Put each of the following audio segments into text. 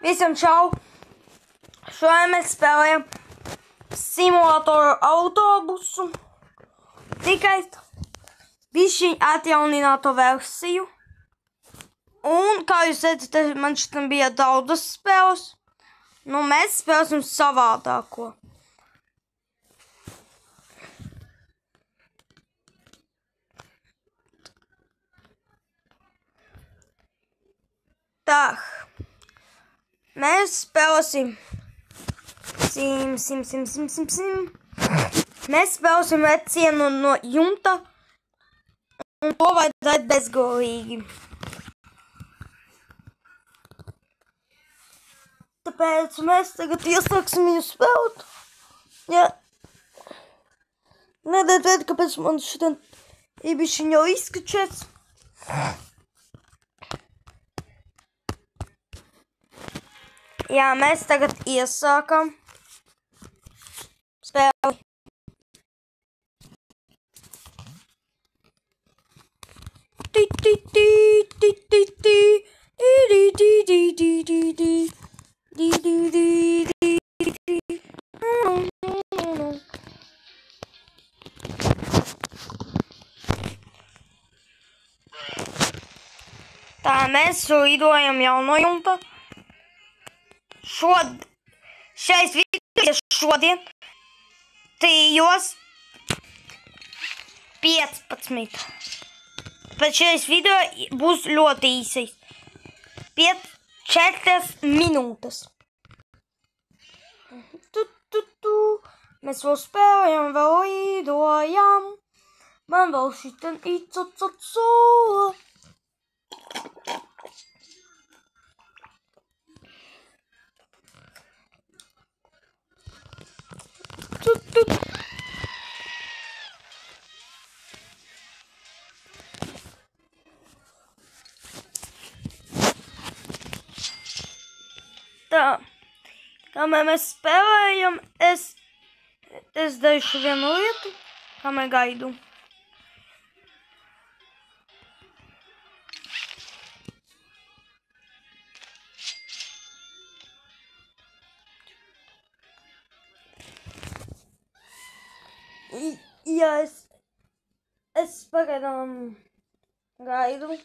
Visiem čau! Šodien mēs spēlējam simulatoru autobusu. Tikai bišķiņ atjaunināto versiju. Un, kā jūs redzat, man šitam bija daudzas spēles. Nu, mēs spēlēsim savādāko. Tā. Mēs spēlēsim Mēs spēlēsim vecienu no jumta, un to vajadzētu bezgalīgi. Tāpēc mēs tagad iesāksim viņu spēlēt. Ja. Nedēļ, kāpēc man šitien ībišķiņ jau izskačēts. Jā, mēs tagad iesākam spēli. Tā, mēs lidojam jau no jumta. Šais video šodien 3:15. Bet šais video būs ļoti īsais. 4 minūtes. Mēs vēl spēlējam, vēl lidojam. Man vēl šitien icococo. Tā, kamēr mēs spēlējam, es darīšu vienu lietu, kamēr gaidu. Jā, es pagaidām gaidu.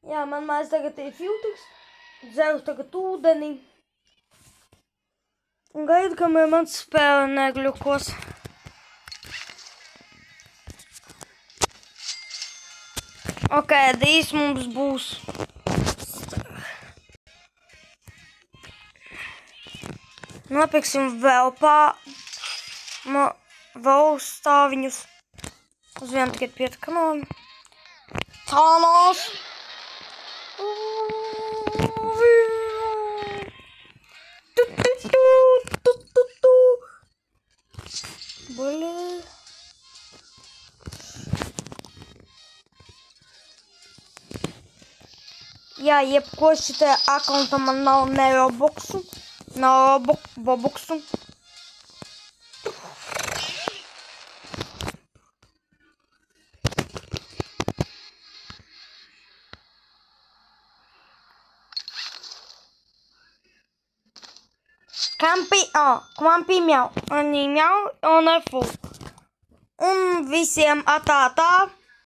Jā, man mājās tagad ir filtrs, dzeru tagad ūdeni. Un gaidu, kamēr man spēle negļukos. Ok, drīz mums būs. Nopirksim vēl vēl stāviņus. Uz vienu tikai 5 kanoni. Tānās! Jā, jebko šitajā akauntam man nav ne Robloxu, nav Bobuxu. Kvampī mjau, anī mjau, un ar fu. Un visiem atā.